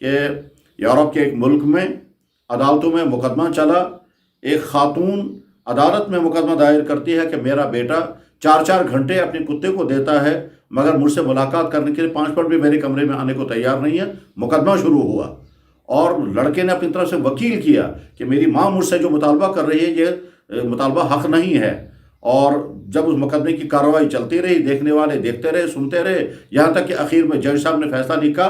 کہ یورپ کے ایک ملک میں عدالتوں میں مقدمہ چلا، ایک خاتون عدالت میں مقدمہ دائر کرتی ہے کہ میرا بیٹا 4 گھنٹے اپنے کتے کو دیتا ہے مگر مجھ سے ملاقات کرنے کے لیے 5 منٹ بھی میرے کمرے میں آنے کو تیار نہیں ہے۔ مقدمہ شروع ہوا اور لڑکے نے اپنی طرف سے وکیل کیا کہ میری ماں مجھ سے جو مطالبہ کر رہی ہے یہ مطالبہ حق نہیں ہے، اور جب اس مقدمے کی کارروائی چلتی رہی، دیکھنے والے دیکھتے رہے، سنتے رہے، یہاں تک کہ آخر میں جج صاحب نے فیصلہ لکھا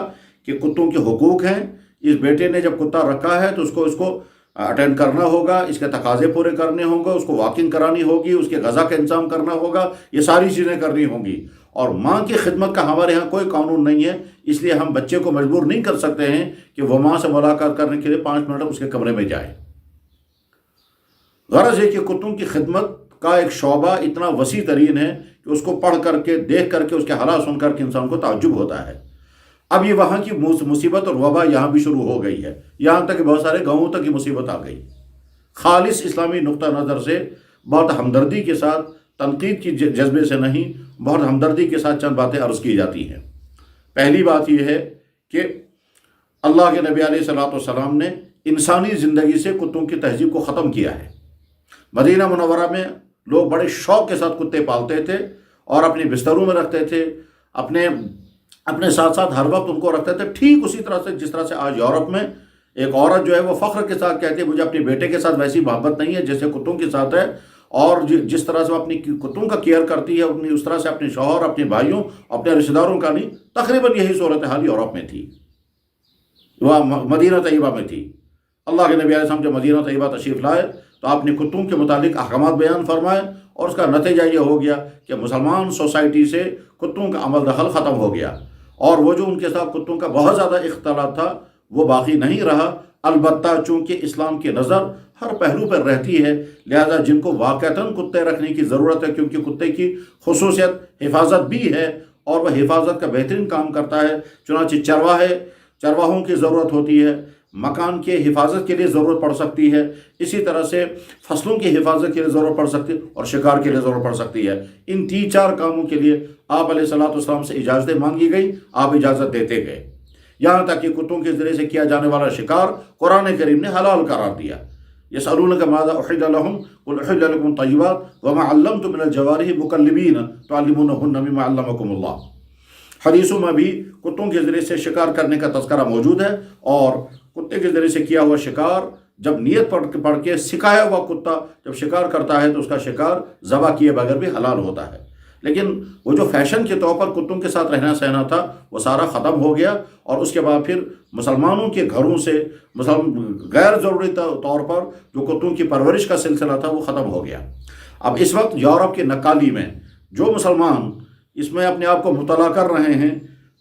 کہ کتوں کے حقوق ہیں، اس بیٹے نے جب کتا رکھا ہے تو اس کو اٹینڈ کرنا ہوگا، اس کے تقاضے پورے کرنے ہوں گے، اس کو واکنگ کرانی ہوگی، اس کے غذا کا انتظام کرنا ہوگا، یہ ساری چیزیں کرنی ہوں گی۔ اور ماں کی خدمت کا ہمارے ہاں کوئی قانون نہیں ہے، اس لیے ہم بچے کو مجبور نہیں کر سکتے ہیں کہ وہ ماں سے ملاقات کرنے کے لیے 5 منٹ اس کے کمرے میں جائے۔ غرض ہے کہ کتوں کی خدمت کا ایک شعبہ اتنا وسیع ترین ہے کہ اس کو پڑھ کر کے، دیکھ کر کے، اس کے حالات سن کر کے انسان کو تعجب ہوتا ہے۔ اب یہ وہاں کی مصیبت اور وبا یہاں بھی شروع ہو گئی ہے، یہاں تک کہ بہت سارے گاؤں تک کی مصیبت آ گئی۔ خالص اسلامی نقطہ نظر سے بہت ہمدردی کے ساتھ، تنقید کی جذبے سے نہیں، بہت ہمدردی کے ساتھ چند باتیں عرض کی جاتی ہیں۔ پہلی بات یہ ہے کہ اللہ کے نبی علیہ الصلوۃ والسلام نے انسانی زندگی سے کتوں کی تہذیب کو ختم کیا ہے۔ مدینہ منورہ میں لوگ بڑے شوق کے ساتھ کتے پالتے تھے اور اپنے بستروں میں رکھتے تھے، اپنے ساتھ ساتھ ہر وقت ان کو رکھتے تھے، ٹھیک اسی طرح سے جس طرح سے آج یورپ میں ایک عورت جو ہے وہ فخر کے ساتھ کہتی ہے مجھے اپنے بیٹے کے ساتھ ویسی محبت نہیں ہے جیسے کتوں کے ساتھ ہے، اور جس طرح سے وہ اپنی کتوں کا کیئر کرتی ہے اپنی، اس طرح سے اپنے شوہر، اپنے بھائیوں، اپنے رشتہ داروں کا نہیں۔ تقریباً یہی صورتحال یورپ میں تھی، وہ مدینہ طیبہ میں تھی۔ اللہ کے نبی علیہ السلام جب مدینہ طیبہ تشریف لائے تو آپ نے کتوں کے متعلق احکامات بیان فرمائے، اور اس کا نتیجہ یہ ہو گیا کہ مسلمان سوسائٹی سے کتوں کا عمل دخل ختم ہو گیا، اور وہ جو ان کے ساتھ کتوں کا بہت زیادہ اختلاط تھا وہ باقی نہیں رہا۔ البتہ چونکہ اسلام کی نظر ہر پہلو پر رہتی ہے، لہذا جن کو واقعتاً کتے رکھنے کی ضرورت ہے، کیونکہ کتے کی خصوصیت حفاظت بھی ہے اور وہ حفاظت کا بہترین کام کرتا ہے، چنانچہ چرواہوں کی ضرورت ہوتی ہے، مکان کے حفاظت کے لیے ضرورت پڑ سکتی ہے، اسی طرح سے فصلوں کی حفاظت کے لیے ضرورت پڑ سکتی ہے، اور شکار کے لیے ضرورت پڑ سکتی ہے۔ ان 3-4 کاموں کے لیے آپ علیہ الصلوۃ والسلام سے اجازتیں مانگی گئی، آپ اجازت دیتے گئے، یہاں تک کہ کتوں کے ذریعے سے کیا جانے والا شکار قرآن کریم نے حلال قرار دیا۔ يسألونك ماذا أحل لهم قل أحل لكم الطيبات وما علمتم من الجوارح مكلبين تعلمونهن مما علمكم الله۔ حدیثوں میں بھی کتوں کے ذریعے سے شکار کرنے کا تذکرہ موجود ہے، اور کتے کے ذریعے سے کیا ہوا شکار جب نیت پڑھ کے سکھایا ہوا کتا جب شکار کرتا ہے تو اس کا شکار ذبح کیے بغیر بھی حلال ہوتا ہے۔ لیکن وہ جو فیشن کے طور پر کتوں کے ساتھ رہنا سہنا تھا وہ سارا ختم ہو گیا، اور اس کے بعد پھر مسلمانوں کے گھروں سے غیر ضروری طور پر جو کتوں کی پرورش کا سلسلہ تھا وہ ختم ہو گیا۔ اب اس وقت یورپ کے نکالی میں جو مسلمان اس میں اپنے آپ کو مطلع کر رہے ہیں،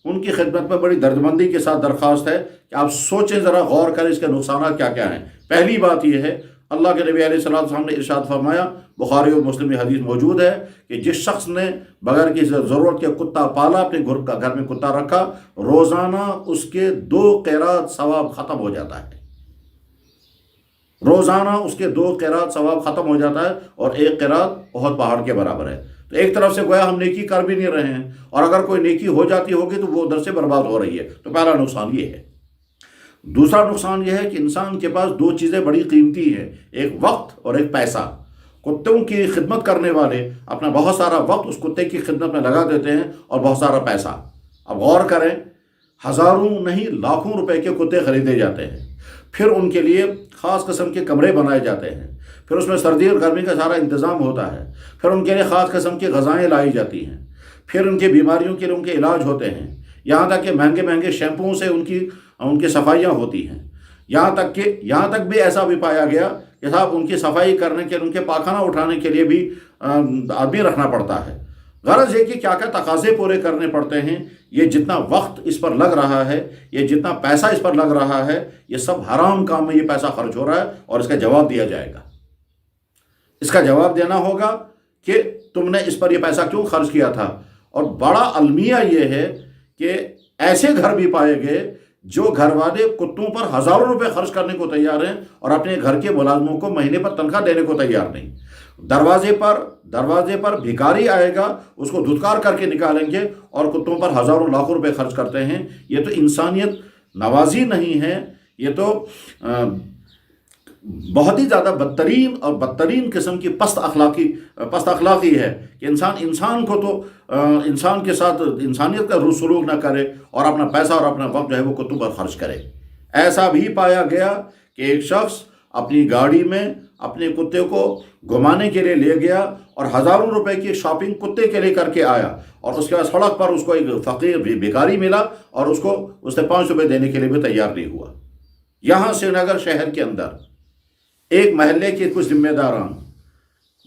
ان کی خدمت میں بڑی دردمندی کے ساتھ درخواست ہے کہ آپ سوچیں، ذرا غور کریں اس کے نقصانات کیا کیا ہیں۔ پہلی بات یہ ہے، اللہ کے نبی علیہ الصلوۃ والسلام نے ارشاد فرمایا، بخاری اور مسلم میں حدیث موجود ہے کہ جس شخص نے بغیر کسی ضرورت کے کتا پالا، اپنے گھر میں کتا رکھا، روزانہ اس کے 2 قیرات ثواب ختم ہو جاتا ہے، روزانہ اس کے 2 قیرات ثواب ختم ہو جاتا ہے، اور 1 قیرات احد پہاڑ کے برابر ہے۔ تو ایک طرف سے گویا ہم نیکی کر بھی نہیں رہے ہیں، اور اگر کوئی نیکی ہو جاتی ہوگی تو وہ ادھر سے برباد ہو رہی ہے۔ تو پہلا نقصان یہ ہے۔ دوسرا نقصان یہ ہے کہ انسان کے پاس 2 چیزیں بڑی قیمتی ہیں، ایک وقت اور ایک پیسہ۔ کتوں کی خدمت کرنے والے اپنا بہت سارا وقت اس کتے کی خدمت میں لگا دیتے ہیں اور بہت سارا پیسہ۔ اب غور کریں، ہزاروں نہیں لاکھوں روپے کے کتے خریدے جاتے ہیں، پھر ان کے لیے خاص قسم کے کمرے بنائے جاتے ہیں، پھر اس میں سردی اور گرمی کا سارا انتظام ہوتا ہے، پھر ان کے لیے خاص قسم کی غذائیں لائی جاتی ہیں، پھر ان کی بیماریوں کے لیے ان کے علاج ہوتے ہیں، یہاں تک کہ مہنگے مہنگے شیمپوؤں سے ان کی صفائیاں ہوتی ہیں، یہاں تک بھی ایسا بھی پایا گیا کہ صاحب ان کی صفائی کرنے کے، ان کے پاخانہ اٹھانے کے لیے بھی آدمی رکھنا پڑتا ہے۔ غرض یہ کہ کیا کیا تقاضے پورے کرنے پڑتے ہیں، یہ جتنا وقت اس پر لگ رہا ہے، یہ جتنا پیسہ اس پر لگ رہا ہے، یہ سب حرام کام میں یہ پیسہ خرچ ہو رہا ہے، اور اس کا جواب دیا جائے گا۔ اس کا جواب دینا ہوگا کہ تم نے اس پر یہ پیسہ کیوں خرچ کیا تھا۔ اور بڑا المیہ یہ ہے کہ ایسے گھر بھی پائے گئے جو گھر والے کتوں پر ہزاروں روپے خرچ کرنے کو تیار ہیں اور اپنے گھر کے ملازموں کو مہینے پر تنخواہ دینے کو تیار نہیں۔ دروازے پر بھکاری آئے گا، اس کو دھتکار کر کے نکالیں گے، اور کتوں پر ہزاروں لاکھوں روپے خرچ کرتے ہیں۔ یہ تو انسانیت نوازی نہیں ہے، یہ تو بہت ہی زیادہ بدترین قسم کی پست اخلاقی ہے کہ انسان کو تو انسان کے ساتھ انسانیت کا سلوک نہ کرے اور اپنا پیسہ اور اپنا وقت جو ہے وہ کتوں پر خرچ کرے۔ ایسا بھی پایا گیا کہ ایک شخص اپنی گاڑی میں اپنے کتے کو گھمانے کے لیے لے گیا اور ہزاروں روپے کی شاپنگ کتے کے لیے کر کے آیا، اور اس کے بعد سڑک پر اس کو ایک فقیر بھکاری ملا اور اس نے 5 روپے دینے کے لیے بھی تیار نہیں ہوا۔ یہاں سری نگر شہر کے اندر ایک محلے کے کچھ ذمہ داران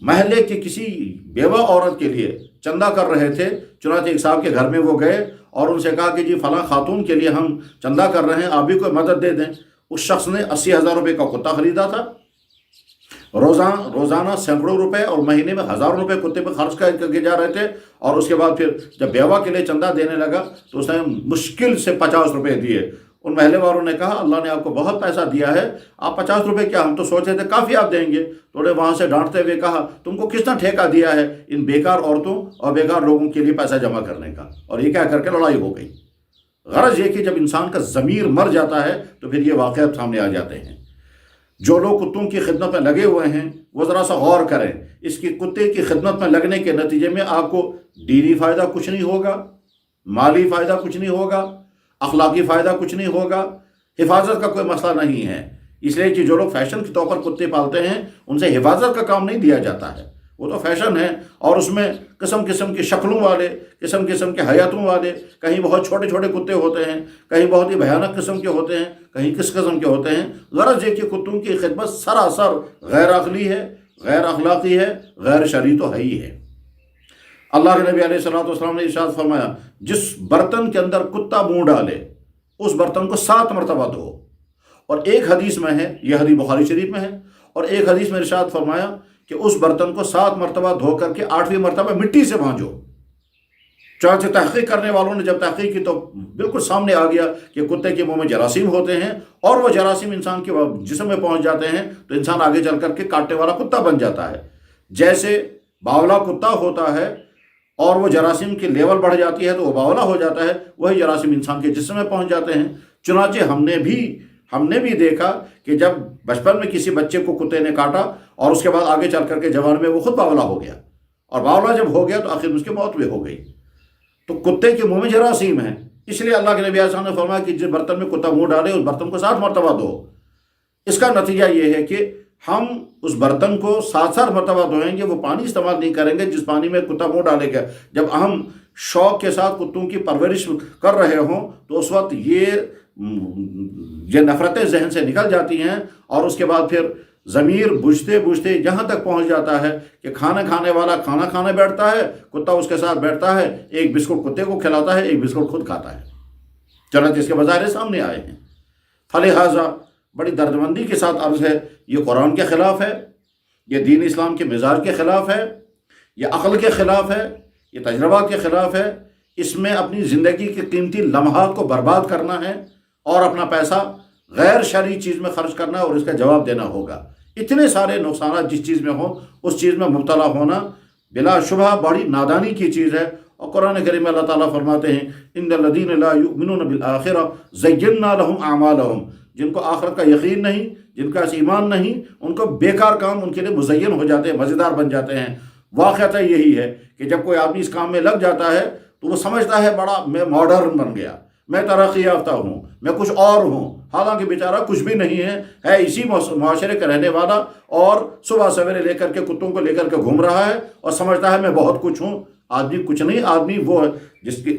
محلے کی کسی بیوہ عورت کے لیے چندہ کر رہے تھے، چنانچہ ایک صاحب کے گھر میں وہ گئے اور ان سے کہا کہ جی فلاں خاتون کے لیے ہم چندہ کر رہے ہیں، آپ بھی کوئی مدد دے دیں۔ اس شخص نے 80,000 روپے کا کتا خریدا تھا، روزانہ سینکڑوں روپے اور مہینے میں ہزاروں روپے کتے پہ خرچ کر کے جا رہے تھے، اور اس کے بعد پھر جب بیوہ کے لیے چندہ دینے لگا تو اس نے مشکل سے 50 روپے دیے۔ ان محلے والوں نے کہا اللہ نے آپ کو بہت پیسہ دیا ہے، آپ 50 روپے کیا، ہم تو سوچ رہے تھے کافی آپ دیں گے۔ تو انہیں وہاں سے ڈانٹتے ہوئے کہا تم کو کس نے ٹھیکہ دیا ہے ان بیکار عورتوں اور بیکار لوگوں کے لیے پیسہ جمع کرنے کا، اور یہ کیا کر کے لڑائی ہو گئی۔ غرض یہ کہ جب انسان کا ضمیر مر جاتا ہے تو پھر یہ واقعات سامنے آ جاتے ہیں۔ جو لوگ کتوں کی خدمت میں لگے ہوئے ہیں وہ ذرا سا غور کریں، اس کی کتے کی خدمت میں لگنے کے نتیجے میں آپ کو دینی فائدہ کچھ نہیں ہوگا، مالی فائدہ کچھ نہیں ہوگا، اخلاقی فائدہ کچھ نہیں ہوگا، حفاظت کا کوئی مسئلہ نہیں ہے۔ اس لیے کہ جو لوگ فیشن کے طور پر کتے پالتے ہیں ان سے حفاظت کا کام نہیں دیا جاتا ہے، وہ تو فیشن ہے، اور اس میں قسم قسم کی شکلوں والے، قسم قسم کے حیاتوں والے، کہیں بہت چھوٹے چھوٹے کتے ہوتے ہیں، کہیں بہت ہی بھیانک قسم کے ہوتے ہیں، کہیں کس قسم کے ہوتے ہیں۔ غرض یہ کہ کتوں کی خدمت سراسر غیر عقلی ہے، غیر اخلاقی ہے، غیر شرعی تو ہے ہی ہے۔ اللہ کے نبی علیہ الصلوۃ والسلام نے ارشاد فرمایا جس برتن کے اندر کتا منہ ڈالے اس برتن کو 7 مرتبہ دھو، اور ایک حدیث میں ہے، یہ حدیث بخاری شریف میں ہے، اور ایک حدیث میں ارشاد فرمایا کہ اس برتن کو 7 مرتبہ دھو کر کے 8ویں مرتبہ مٹی سے مانجو۔ چنانچہ تحقیق کرنے والوں نے جب تحقیق کی تو بالکل سامنے آ گیا کہ کتے کے منہ میں جراثیم ہوتے ہیں، اور وہ جراثیم انسان کے جسم میں پہنچ جاتے ہیں تو انسان آگے چل کر کے کاٹنے والا کتا بن جاتا ہے۔ جیسے باولا کتا ہوتا ہے اور وہ جراثیم کی لیول بڑھ جاتی ہے تو وہ باولا ہو جاتا ہے، وہی جراثیم انسان کے جسم میں پہنچ جاتے ہیں۔ چنانچہ ہم نے بھی دیکھا کہ جب بچپن میں کسی بچے کو کتے نے کاٹا اور اس کے بعد آگے چل کر کے جوان میں وہ خود باولا ہو گیا، اور باولا جب ہو گیا تو آخر اس کی موت بھی ہو گئی۔ تو کتے کے منہ میں جراثیم ہیں، اس لیے اللہ کے نبی علیہ السلام نے فرمایا کہ جس برتن میں کتا منہ ڈالے اس برتن کو 7 مرتبہ دھو۔ اس کا نتیجہ یہ ہے کہ ہم اس برتن کو 7 مرتبہ دھوئیں گے، وہ پانی استعمال نہیں کریں گے جس پانی میں کتا منہ ڈالے گا۔ جب ہم شوق کے ساتھ کتوں کی پرورش کر رہے ہوں تو اس وقت یہ نفرتیں ذہن سے نکل جاتی ہیں، اور اس کے بعد پھر ضمیر بجھتے بجھتے یہاں تک پہنچ جاتا ہے کہ کھانا کھانے والا کھانا کھانے بیٹھتا ہے، کتا اس کے ساتھ بیٹھتا ہے، ایک بسکٹ کتے کو کھلاتا ہے، ایک بسکٹ خود کھاتا ہے۔ چنانچہ اس کے بظاہر سامنے آئے ہیں۔ فلہذا بڑی دردمندی کے ساتھ عرض ہے، یہ قرآن کے خلاف ہے، یہ دین اسلام کے مزاج کے خلاف ہے، یہ عقل کے خلاف ہے، یہ تجربات کے خلاف ہے۔ اس میں اپنی زندگی کے قیمتی لمحات کو برباد کرنا ہے اور اپنا پیسہ غیر شرعی چیز میں خرچ کرنا ہے اور اس کا جواب دینا ہوگا۔ اتنے سارے نقصانات جس چیز میں ہوں اس چیز میں مبتلا ہونا بلا شبہ بڑی نادانی کی چیز ہے۔ اور قرآن کریم میں اللہ تعالیٰ فرماتے ہیں ان الذین لا یؤمنون بالآخرہ زینا لہم اعمالہم، جن کو آخرت کا یقین نہیں، جن کا ایمان نہیں، ان کو بیکار کام ان کے لیے مزین ہو جاتے ہیں، مزیدار بن جاتے ہیں۔ واقعہ یہی ہے کہ جب کوئی آدمی اس کام میں لگ جاتا ہے تو وہ سمجھتا ہے بڑا میں ماڈرن بن گیا، میں ترقی یافتہ ہوں، میں کچھ اور ہوں، حالانکہ بیچارہ کچھ بھی نہیں ہے اسی معاشرے کا رہنے والا، اور صبح سویرے لے کر کے کتوں کو لے کر کے گھوم رہا ہے اور سمجھتا ہے میں بہت کچھ ہوں۔ آدمی کچھ نہیں، آدمی وہ ہے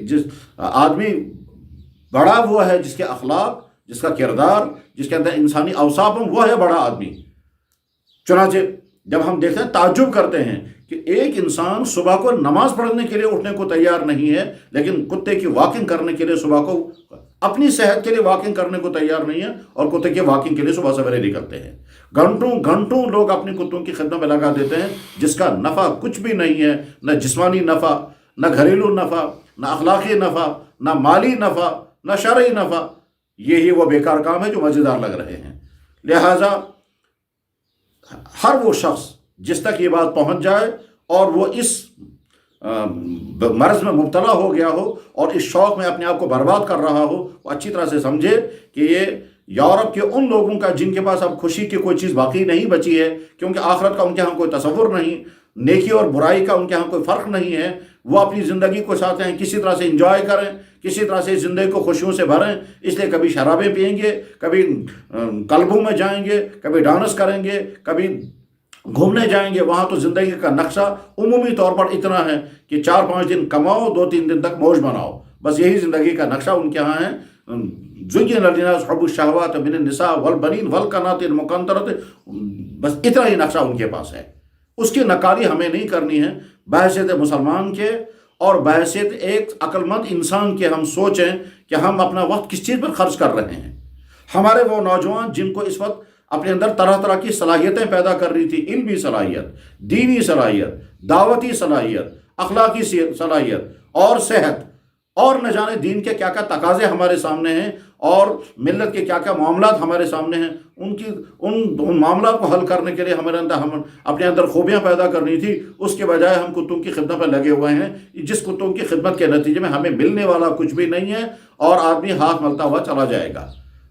جس آدمی بڑا وہ ہے جس کے اخلاق، جس کا کردار، جس کے اندر انسانی اوصاف ہوں، وہ ہے بڑا آدمی۔ چنانچہ جب ہم دیکھتے ہیں تعجب کرتے ہیں کہ ایک انسان صبح کو نماز پڑھنے کے لیے اٹھنے کو تیار نہیں ہے، لیکن کتے کی واکنگ کرنے کے لیے صبح کو اپنی صحت کے لیے واکنگ کرنے کو تیار نہیں ہے، اور کتے کی واکنگ کے لیے صبح سویرے نکلتے ہیں۔ گھنٹوں گھنٹوں لوگ اپنی کتوں کی خدمت میں لگا دیتے ہیں جس کا نفع کچھ بھی نہیں ہے، نہ جسمانی نفع، نہ گھریلو نفع، نہ اخلاقی نفع، نہ مالی نفع، نہ شرعی نفع۔ یہی وہ بیکار کام ہے جو مزیدار لگ رہے ہیں۔ لہٰذا ہر وہ شخص جس تک یہ بات پہنچ جائے اور وہ اس مرض میں مبتلا ہو گیا ہو اور اس شوق میں اپنے آپ کو برباد کر رہا ہو، وہ اچھی طرح سے سمجھے کہ یہ یورپ کے ان لوگوں کا جن کے پاس اب خوشی کی کوئی چیز باقی نہیں بچی ہے، کیونکہ آخرت کا ان کے ہاں کوئی تصور نہیں، نیکی اور برائی کا ان کے ہاں کوئی فرق نہیں ہے، وہ اپنی زندگی کو چاہتے ہیں کسی طرح سے انجوائے کریں، کسی طرح سے زندگی کو خوشیوں سے بھریں، اس لیے کبھی شرابیں پئیں گے، کبھی کلبوں میں جائیں گے، کبھی ڈانس کریں گے، کبھی گھومنے جائیں گے۔ وہاں تو زندگی کا نقشہ عمومی طور پر اتنا ہے کہ 4-5 دن کماؤ، 2-3 دن تک موج بناؤ، بس یہی زندگی کا نقشہ ان کے ہاں ہے۔ زُيِّنَ لِلنَّاسِ حُبُّ الشَّهَوَاتِ مِنَ النِّسَاءِ وَالْبَنِينَ وَالْقَنَاطِيرِ الْمُقَنطَرَةِ، بس اتنا ہی نقشہ ان کے پاس ہے۔ اس کی نکاری ہمیں نہیں کرنی ہے۔ بحیثیت مسلمان کے اور بحیثیت ایک عقل مند انسان کے ہم سوچیں کہ ہم اپنا وقت کس چیز پر خرچ کر رہے ہیں۔ ہمارے وہ نوجوان جن کو اس وقت اپنے اندر طرح طرح کی صلاحیتیں پیدا کر رہی تھی، علمی صلاحیت، دینی صلاحیت، دعوتی صلاحیت، اخلاقی صلاحیت اور صحت، اور نہ جانے دین کے کیا کیا تقاضے ہمارے سامنے ہیں اور ملت کے کیا کیا معاملات ہمارے سامنے ہیں، ان معاملات کو حل کرنے کے لیے ہم اپنے اندر خوبیاں پیدا کرنی تھی، اس کے بجائے ہم کتوں کی خدمت پر لگے ہوئے ہیں، جس کتوں کی خدمت کے نتیجے میں ہمیں ملنے والا کچھ بھی نہیں ہے اور آدمی ہاتھ ملتا ہوا چلا جائے گا۔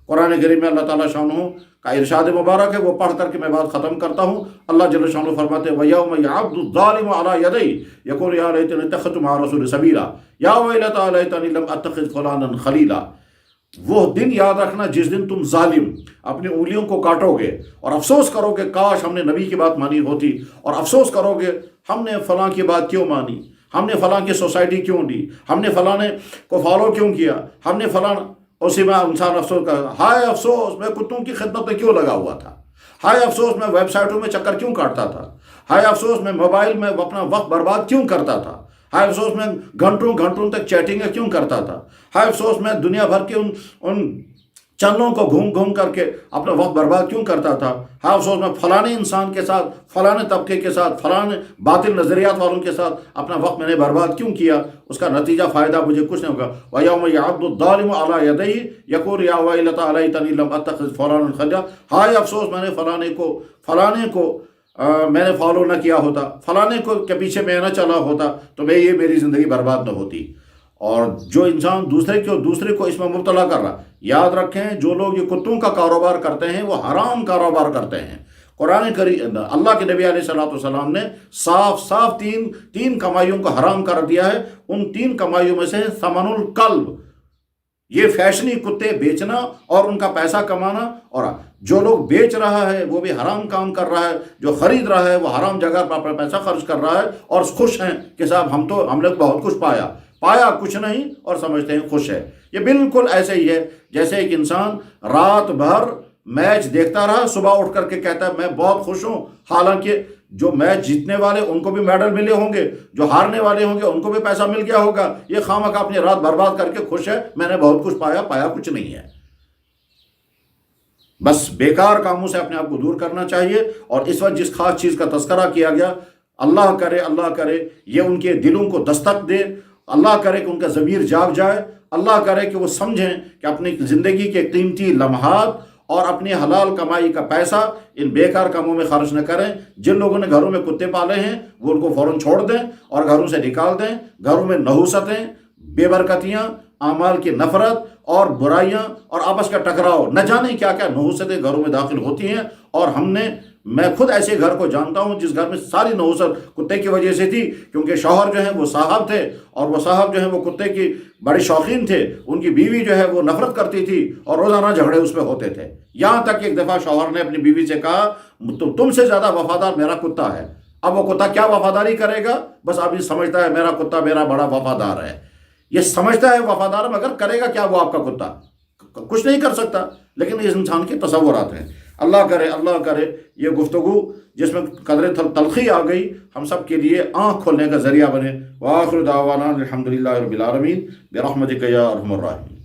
قرآن کریم میں اللہ تعالیٰ شانہ کا ارشاد مبارک ہے، وہ پڑھ کر کے میں بات ختم کرتا ہوں۔ اللہ جل شانہ فرماتے ہیں وَيَوْمَ يَعَضُّ الظَّالِمُ عَلَى يَدَيْهِ يَقُولُ يَا لَيْتَنِي اتَّخَذْتُ مَعَ الرَّسُولِ سَبِيلًا يَا وَيْلَتَىٰ لَيْتَنِي لَمْ أَتَّخِذْ فُلَانًا خَلِيلًا۔ وہ دن یاد رکھنا جس دن تم ظالم اپنی انگلیوں کو کاٹو گے اور افسوس کرو گے کاش ہم نے نبی کی بات مانی ہوتی، اور افسوس کرو گے ہم نے فلاں کی بات کیوں مانی، ہم نے فلاں کی سوسائٹی کیوں دی، ہم نے فلاں کو فالو کیوں کیا، ہم نے فلاں، اسی میں انسان افسوس کر، ہائے افسوس میں کتوں کی خدمت میں کیوں لگا ہوا تھا، ہائے افسوس میں ویب سائٹوں میں چکر کیوں کاٹتا تھا، ہائے افسوس میں موبائل میں اپنا وقت برباد کیوں کرتا تھا، ہائے افسوس میں گھنٹوں گھنٹوں تک چیٹنگیں کیوں کرتا تھا، ہائے افسوس میں دنیا بھر کے ان چینلوں کو گھوم گھوم کر کے اپنا وقت برباد کیوں کرتا تھا، ہائے افسوس میں فلانے انسان کے ساتھ، فلانے طبقے کے ساتھ، فلانے باطل نظریات والوں کے ساتھ اپنا وقت میں نے برباد کیوں کیا، اس کا نتیجہ فائدہ مجھے کچھ نہیں ہوگا۔ وَيَوْمَ يَعَضُّ الظَّالِمُ عَلَى يَدَيْهِ يَقُولُ يَا وَيْلَتَىٰ لَيْتَنِي لَمْ أَتَّخِذْ فُلَانًا خَلِيلًا، ہائے افسوس میں نے فلانے کو میں نے فالو نہ کیا ہوتا، فلانے کو کے پیچھے میں نہ چلا ہوتا تو یہ میری زندگی برباد نہ ہوتی۔ اور جو انسان دوسرے کو اس میں مبتلا کر رہا، یاد رکھیں جو لوگ یہ کتوں کا کاروبار کرتے ہیں وہ حرام کاروبار کرتے ہیں۔ قرآن کریم اللہ کے نبی علیہ السلام نے صاف تین کمائیوں کو حرام کر دیا ہے۔ ان 3 کمائیوں میں سے ثمن القلب، یہ فیشنی کتے بیچنا اور ان کا پیسہ کمانا، اور جو لوگ بیچ رہا ہے وہ بھی حرام کام کر رہا ہے، جو خرید رہا ہے وہ حرام جگہ پر اپنا پیسہ خرچ کر رہا ہے اور خوش ہیں کہ صاحب ہم نے بہت کچھ پایا کچھ نہیں اور سمجھتے ہیں خوش ہے۔ یہ بالکل ایسے ہی ہے جیسے ایک انسان رات بھر میچ دیکھتا رہا، صبح اٹھ کر کے کہتا ہے میں بہت خوش ہوں، حالانکہ جو میچ جیتنے والے ان کو بھی میڈل ملے ہوں گے، جو ہارنے والے ہوں گے ان کو بھی پیسہ مل گیا ہوگا، یہ خواہ اپنی رات برباد کر کے خوش ہے میں نے بہت کچھ پایا کچھ نہیں ہے۔ بس بیکار کاموں سے اپنے آپ کو دور کرنا چاہیے۔ اور اس وقت جس خاص چیز کا تذکرہ کیا گیا، اللہ کرے یہ ان کے دلوں کو دستک دے، اللہ کرے کہ ان کا ضمیر جاگ جائے، اللہ کرے کہ وہ سمجھیں کہ اپنی زندگی کے قیمتی لمحات اور اپنی حلال کمائی کا پیسہ ان بیکار کاموں میں خرچ نہ کریں۔ جن لوگوں نے گھروں میں کتے پالے ہیں وہ ان کو فوراً چھوڑ دیں اور گھروں سے نکال دیں۔ گھروں میں نحوستیں، بے برکتیاں، اعمال کی نفرت اور برائیاں اور آپس کا ٹکراؤ، نہ جانے کیا کیا نحوستیں گھروں میں داخل ہوتی ہیں۔ اور میں خود ایسے گھر کو جانتا ہوں جس گھر میں ساری نحوست کتے کی وجہ سے تھی، کیونکہ شوہر جو ہیں وہ صاحب تھے اور وہ صاحب جو ہیں وہ کتے کی بڑے شوقین تھے، ان کی بیوی جو ہے وہ نفرت کرتی تھی اور روزانہ جھگڑے اس پہ ہوتے تھے۔ یہاں تک ایک دفعہ شوہر نے اپنی بیوی سے کہا تم سے زیادہ وفادار میرا کتا ہے۔ اب وہ کتا کیا وفاداری کرے گا، بس آدمی سمجھتا ہے میرا کتا میرا بڑا وفادار ہے، یہ سمجھتا ہے وفادار، مگر کرے گا کیا وہ آپ کا کتا؟ کچھ نہیں کر سکتا۔ لیکن اس انسان کے تصورات ہیں۔ اللہ کرے یہ گفتگو جس میں قدر تلخی آ گئی ہم سب کے لیے آنکھ کھولنے کا ذریعہ بنے۔ وآخر دعوانا الحمدللہ رب العالمین برحمتک یا ارحم الراحمین۔